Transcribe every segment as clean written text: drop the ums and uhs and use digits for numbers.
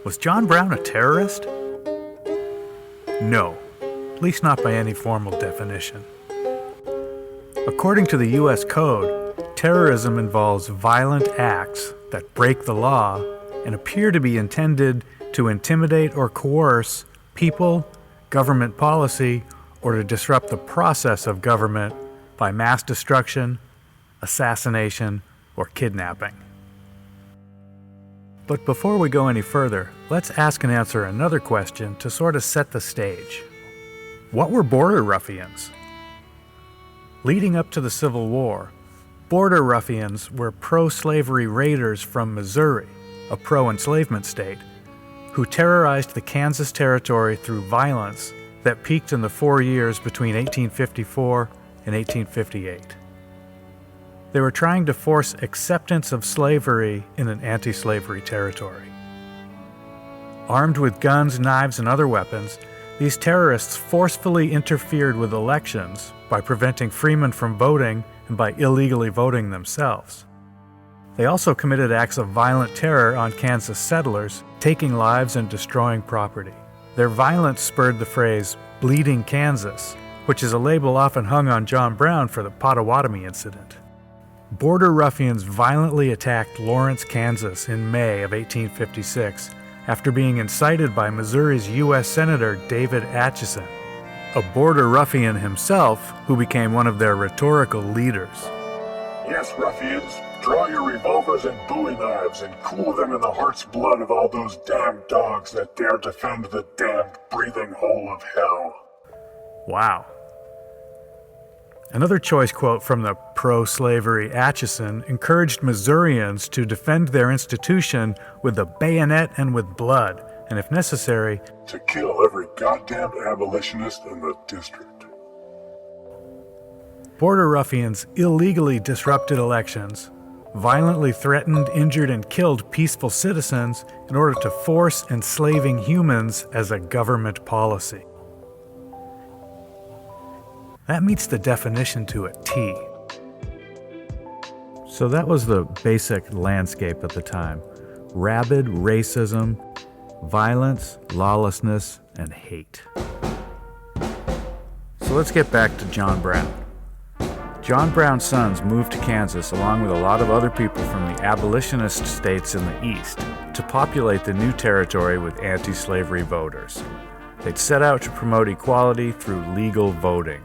Was John Brown a terrorist? No, at least not by any formal definition. According to the U.S. Code, terrorism involves violent acts that break the law and appear to be intended to intimidate or coerce people, government policy, or to disrupt the process of government by mass destruction, assassination, or kidnapping. But before we go any further, let's ask and answer another question to sort of set the stage. What were border ruffians? Leading up to the Civil War, border ruffians were pro-slavery raiders from Missouri, a pro-enslavement state, who terrorized the Kansas Territory through violence that peaked in the 4 years between 1854 and 1858. They were trying to force acceptance of slavery in an anti-slavery territory. Armed with guns, knives, and other weapons, these terrorists forcefully interfered with elections by preventing freemen from voting and by illegally voting themselves. They also committed acts of violent terror on Kansas settlers, taking lives and destroying property. Their violence spurred the phrase, "Bleeding Kansas," which is a label often hung on John Brown for the Potawatomi incident. Border ruffians violently attacked Lawrence, Kansas in May of 1856 after being incited by Missouri's U.S. Senator David Atchison, a border ruffian himself who became one of their rhetorical leaders. Yes, ruffians, draw your revolvers and bowie knives and cool them in the heart's blood of all those damned dogs that dare defend the damned breathing hole of hell. Wow. Another choice quote from the pro-slavery Atchison encouraged Missourians to defend their institution with a bayonet and with blood, and if necessary, to kill every goddamn abolitionist in the district. Border ruffians illegally disrupted elections, violently threatened, injured, and killed peaceful citizens in order to force enslaving humans as a government policy. That meets the definition to a T. So that was the basic landscape at the time. Rabid racism, violence, lawlessness, and hate. So let's get back to John Brown. John Brown's sons moved to Kansas along with a lot of other people from the abolitionist states in the East to populate the new territory with anti-slavery voters. They'd set out to promote equality through legal voting.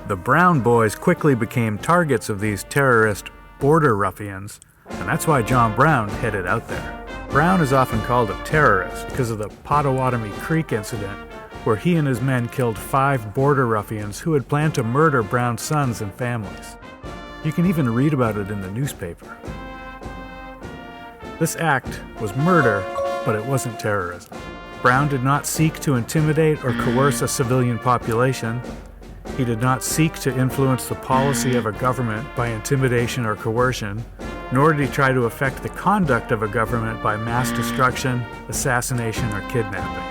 The Brown boys quickly became targets of these terrorist border ruffians, and that's why John Brown headed out there. Brown is often called a terrorist because of the Potawatomi Creek incident, where he and his men killed 5 border ruffians who had planned to murder Brown's sons and families. You can even read about it in the newspaper. This act was murder, but it wasn't terrorism. Brown did not seek to intimidate or coerce a civilian population. He did not seek to influence the policy of a government by intimidation or coercion, nor did he try to affect the conduct of a government by mass destruction, assassination, or kidnapping.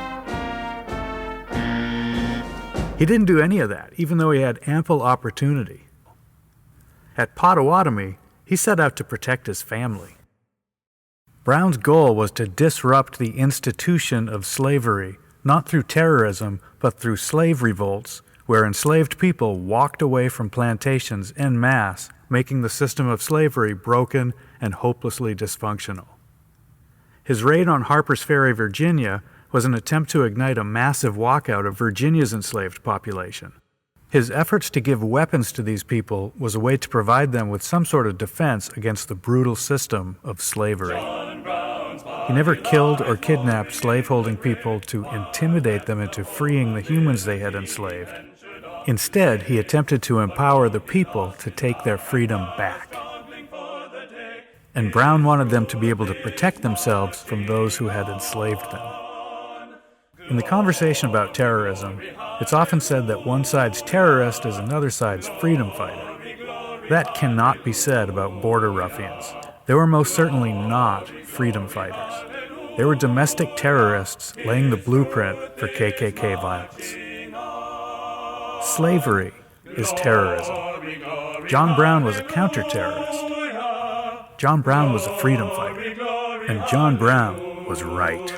He didn't do any of that, even though he had ample opportunity. At Potawatomi, he set out to protect his family. Brown's goal was to disrupt the institution of slavery, not through terrorism, but through slave revolts, where enslaved people walked away from plantations en masse, making the system of slavery broken and hopelessly dysfunctional. His raid on Harpers Ferry, Virginia, was an attempt to ignite a massive walkout of Virginia's enslaved population. His efforts to give weapons to these people was a way to provide them with some sort of defense against the brutal system of slavery. He never killed or kidnapped slaveholding people to intimidate them into freeing the humans they had enslaved. Instead, he attempted to empower the people to take their freedom back. And Brown wanted them to be able to protect themselves from those who had enslaved them. In the conversation about terrorism, it's often said that one side's terrorist is another side's freedom fighter. That cannot be said about border ruffians. They were most certainly not freedom fighters. They were domestic terrorists laying the blueprint for KKK violence. Slavery is terrorism. John Brown was a counter-terrorist. John Brown was a freedom fighter. And John Brown was right.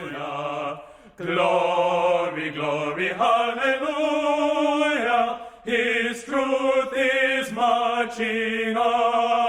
Glory, glory, hallelujah, His truth is marching on.